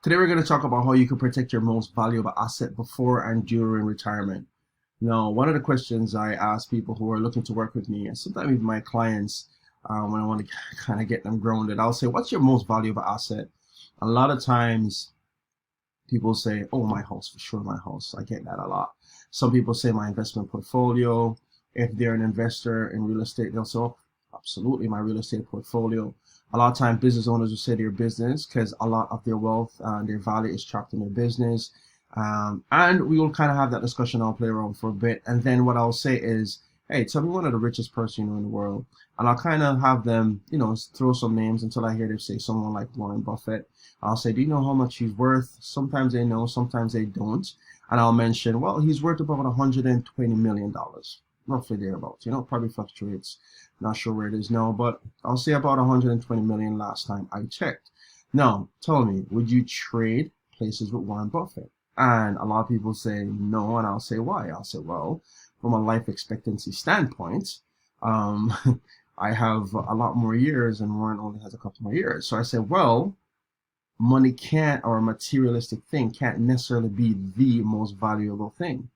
Today we're going to talk about how you can protect your most valuable asset before and during retirement. Now, one of the questions I ask people who are looking to work with me, and sometimes even my clients, when I want to kind of get them grounded, I'll say, "What's your most valuable asset?" A lot of times people say, "Oh, my house, for sure, my house." I get that a lot. Some people say my investment portfolio. If they're an investor in real estate, they'll say, "Oh, absolutely, my real estate portfolio." A lot of time business owners will say their business because a lot of their wealth and their value is trapped in their business. And we will kind of have that discussion. I'll play around for a bit. And then what I'll say is, "Hey, tell me one of the richest person you know in the world." And I'll kind of have them, throw some names until I hear them say someone like Warren Buffett. I'll say, "Do you know how much he's worth?" Sometimes they know, sometimes they don't. And I'll mention, well, he's worth about $120 million, roughly thereabouts. Probably fluctuates. Not sure where it is now, but I'll say about 120 million last time I checked. Now, tell me, would you trade places with Warren Buffett? And a lot of people say no, and I'll say why. I'll say, well, from a life expectancy standpoint, um, I have a lot more years, and Warren only has a couple more years. So I said, well, money can't, or a materialistic thing can't necessarily be the most valuable thing.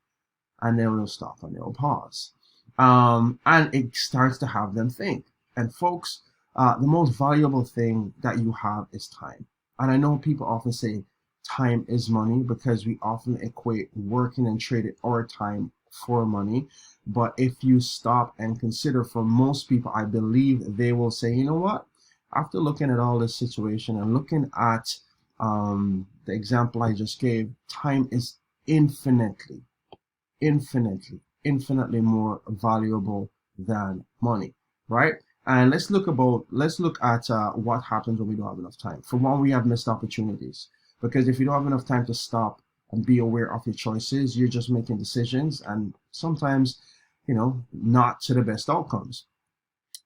And then we'll stop and they'll pause. And it starts to have them think. And folks, the most valuable thing that you have is time. And I know people often say time is money because we often equate working and trading our time for money. But if you stop and consider, for most people, I believe they will say, you know what? After looking at all this situation and looking at the example I just gave, time is infinitely more valuable than money, right? And let's look at what happens when we don't have enough time. For one, we have missed opportunities, because if you don't have enough time to stop and be aware of your choices, you're just making decisions, and sometimes, not to the best outcomes.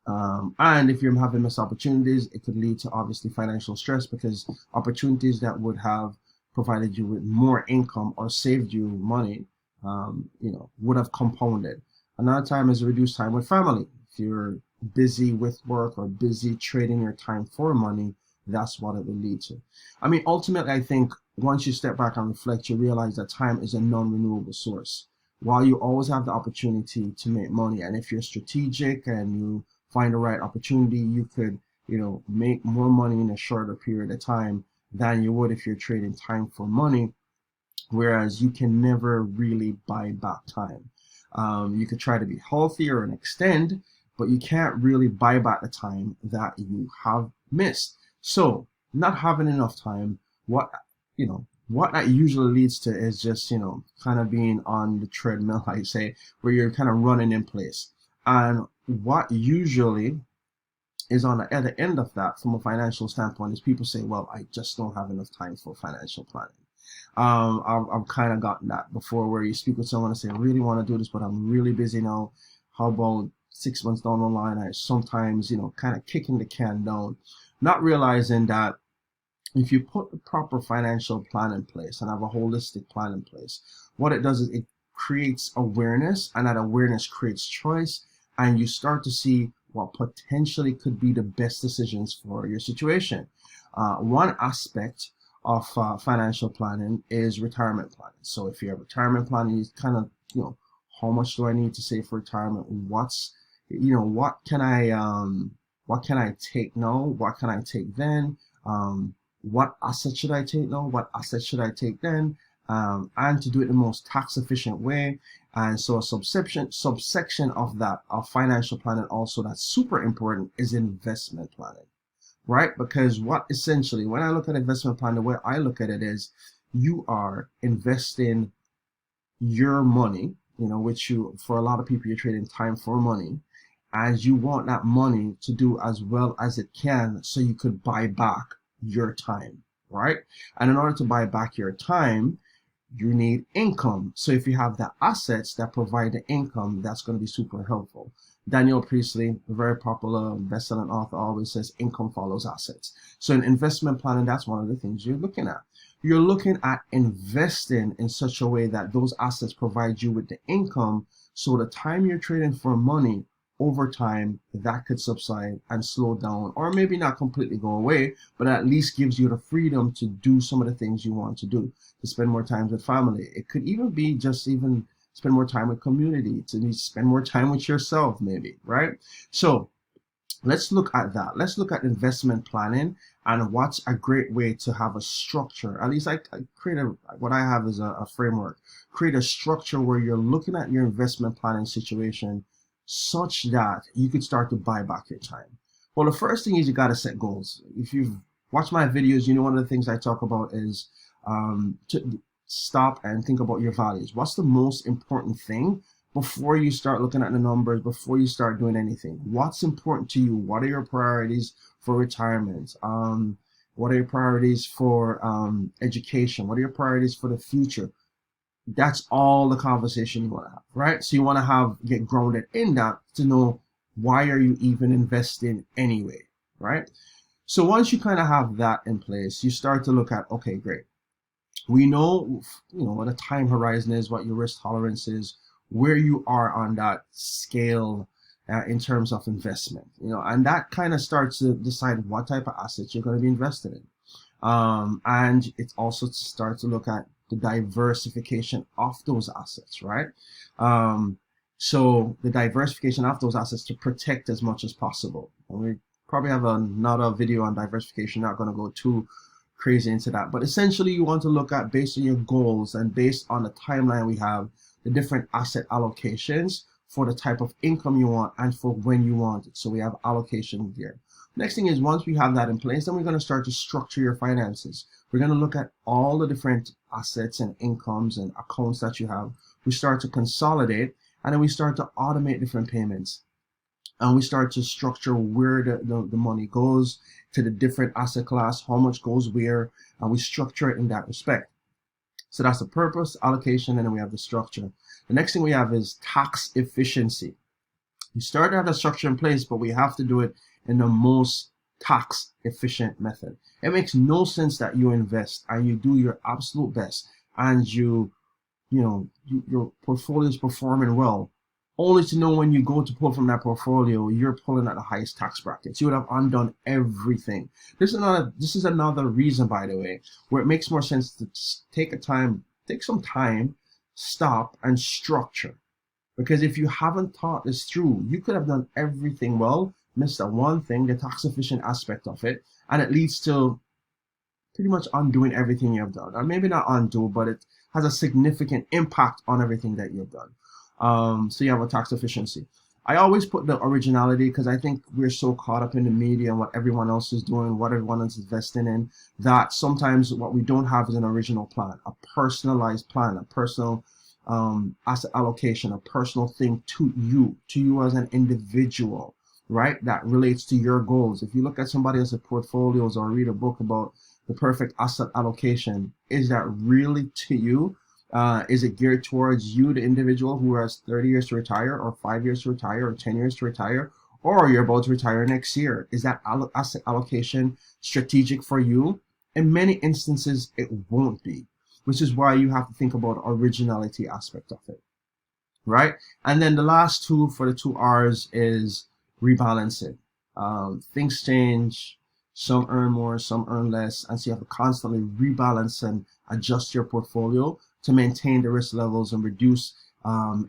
And if you're having missed opportunities, it could lead to obviously financial stress, because opportunities that would have provided you with more income or saved you money, would have compounded. Another time is reduced time with family. If you're busy with work or busy trading your time for money, that's what it will lead to. I mean, ultimately, I think once you step back and reflect, you realize that time is a non-renewable source. While you always have the opportunity to make money, and if you're strategic and you find the right opportunity, you could, make more money in a shorter period of time than you would if you're trading time for money. Whereas you can never really buy back time. You could try to be healthier and extend, but you can't really buy back the time that you have missed. So not having enough time, what that usually leads to is just, kind of being on the treadmill, I say, where you're kind of running in place. And what usually is at the end of that, from a financial standpoint, is people say, well, I just don't have enough time for financial planning. I've kind of gotten that before, where you speak with someone and say, "I really want to do this, but I'm really busy now. How about 6 months down the line?" I sometimes, kind of kicking the can down, not realizing that if you put the proper financial plan in place and have a holistic plan in place, what it does is it creates awareness, and that awareness creates choice, and you start to see what potentially could be the best decisions for your situation. One aspect of financial planning is retirement planning. So if you have retirement planning, you kind of, how much do I need to save for retirement? What can I take now? What can I take then? What assets should I take now? What assets should I take then? And to do it the most tax efficient way. And so a subsection of that, of financial planning also, that's super important, is investment planning. Right? Because what essentially, when I look at investment plan, the way I look at it is, you are investing your money, which for a lot of people, you're trading time for money, and you want that money to do as well as it can so you could buy back your time, right? And in order to buy back your time, you need income. So if you have the assets that provide the income, that's going to be super helpful. Daniel Priestley, a very popular best-selling author, always says income follows assets. So in investment planning, that's one of the things you're looking at. You're looking at investing in such a way that those assets provide you with the income, so the time you're trading for money over time that could subside and slow down, or maybe not completely go away, but at least gives you the freedom to do some of the things you want to do, to spend more time with family. It could even be just even spend more time with community, to spend more time with yourself maybe, right? So let's look at that. Let's look at investment planning and what's a great way to have a structure. At least I create what I have is a framework. Create a structure where you're looking at your investment planning situation such that you could start to buy back your time. Well, the first thing is you got to set goals. If you've watched my videos, you know one of the things I talk about is to stop and think about your values. What's the most important thing before you start looking at the numbers, before you start doing anything? What's important to you? What are your priorities for retirement? What are your priorities for education? What are your priorities for the future? That's all the conversation you want to have, right? So you want to get grounded in that to know, why are you even investing anyway, right? So once you kind of have that in place, you start to look at, okay, great. We know, what a time horizon is, what your risk tolerance is, where you are on that scale in terms of investment, and that kind of starts to decide what type of assets you're going to be invested in. And it also starts to look at the diversification of those assets, right? So the diversification of those assets to protect as much as possible. And we probably have another video on diversification, not going to go too crazy into that, but essentially you want to look at, based on your goals and based on the timeline we have, the different asset allocations for the type of income you want and for when you want it. So we have allocation here. Next thing is, once we have that in place, then we're going to start to structure your finances. We're going to look at all the different assets and incomes and accounts that you have. We start to consolidate, and then we start to automate different payments. And we start to structure where the money goes to the different asset class, how much goes where, and we structure it in that respect. So that's the purpose, allocation, and then we have the structure. The next thing we have is tax efficiency. You start to have the structure in place, but we have to do it in the most tax efficient method. It makes no sense that you invest and you do your absolute best and your portfolio is performing well, only to know when you go to pull from that portfolio, you're pulling at the highest tax brackets. You would have undone everything. This is another reason, by the way, where it makes more sense to take some time, stop and structure. Because if you haven't thought this through, you could have done everything well, missed that one thing, the tax efficient aspect of it, and it leads to pretty much undoing everything you have done. Or maybe not undo, but it has a significant impact on everything that you've done. So you have a tax efficiency. I always put the originality, because I think we're so caught up in the media and what everyone else is doing, what everyone else is investing in, that sometimes what we don't have is an original plan, a personalized plan, a personal asset allocation, a personal thing to you as an individual, right? That relates to your goals. If you look at somebody else's portfolios or read a book about the perfect asset allocation, is that really to you? Is it geared towards you, the individual who has 30 years to retire, or 5 years to retire, or 10 years to retire, or you're about to retire next year? Is that asset allocation strategic for you? In many instances, it won't be, which is why you have to think about originality aspect of it, right? And then the last tool for the 2 R's is rebalancing. Things change. Some earn more, some earn less, and so you have to constantly rebalance and adjust your portfolio to maintain the risk levels and reduce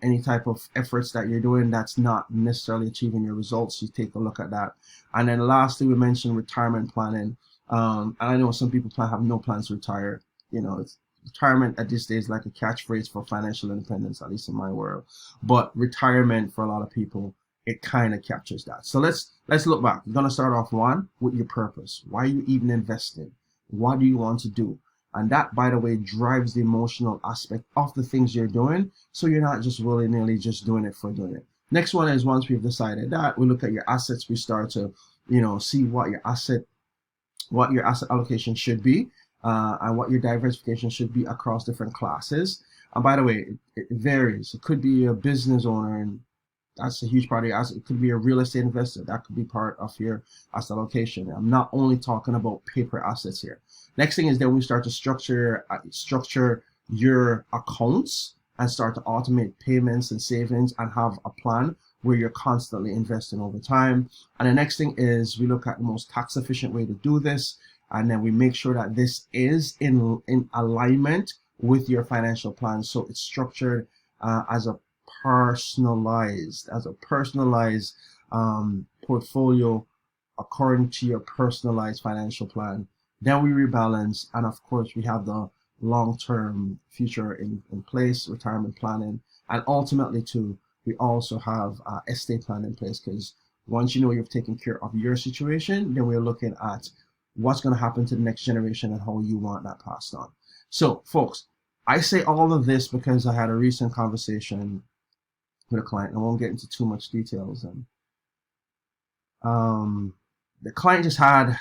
any type of efforts that you're doing that's not necessarily achieving your results. You take a look at that. And then lastly, we mentioned retirement planning. And I know some people have no plans to retire. Retirement at this stage is like a catchphrase for financial independence, at least in my world. But retirement for a lot of people, it kind of captures that. So let's look back. We're going to start off with your purpose. Why are you even investing? What do you want to do? And that, by the way, drives the emotional aspect of the things you're doing. So you're not just willy-nilly just doing it for doing it. Next one is, once we've decided that, we look at your assets. We start to, see what your asset allocation should be, and what your diversification should be across different classes. And by the way, it varies. It could be a business owner, and that's a huge part of your asset. It could be a real estate investor. That could be part of your asset allocation. I'm not only talking about paper assets here. Next thing is that we start to structure your accounts and start to automate payments and savings and have a plan where you're constantly investing over time. And the next thing is we look at the most tax efficient way to do this. And then we make sure that this is in alignment with your financial plan. So it's structured as a personalized portfolio according to your personalized financial plan. Then we rebalance, and of course we have the long-term future in place, retirement planning, and ultimately too, we also have estate plan in place, because once you know you've taken care of your situation, then we're looking at what's going to happen to the next generation and how you want that passed on. So folks, I say all of this because I had a recent conversation with a client. I won't get into too much details. And the client just had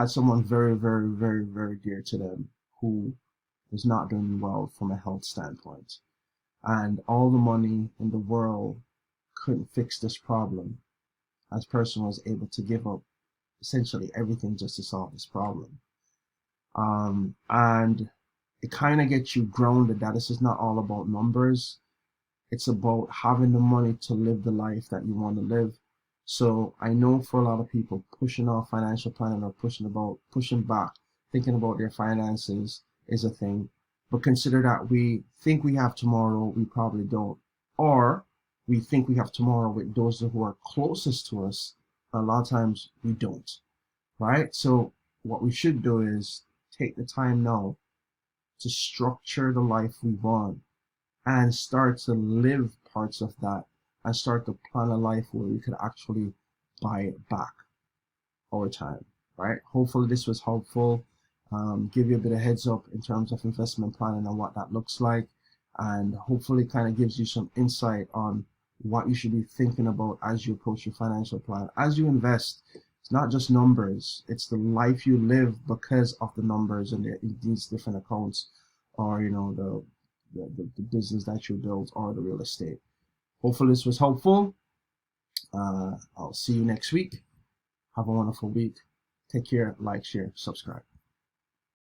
someone very, very, very, very dear to them who was not doing well from a health standpoint. And all the money in the world couldn't fix this problem. This person was able to give up essentially everything just to solve this problem. And it kind of gets you grounded that this is not all about numbers. It's about having the money to live the life that you want to live. So I know for a lot of people, pushing off financial planning or pushing back, thinking about their finances is a thing. But consider that we think we have tomorrow, we probably don't. Or we think we have tomorrow with those who are closest to us. A lot of times we don't, right? So what we should do is take the time now to structure the life we want and start to live parts of that and start to plan a life where we could actually buy it back over time, right? Hopefully this was helpful. Give you a bit of heads up in terms of investment planning and what that looks like, and hopefully kind of gives you some insight on what you should be thinking about as you approach your financial plan. As you invest, it's not just numbers, it's the life you live because of the numbers and these different accounts, or the business that you built or the real estate. Hopefully this was helpful. I'll see you next week. Have a wonderful week. Take care, like, share, subscribe.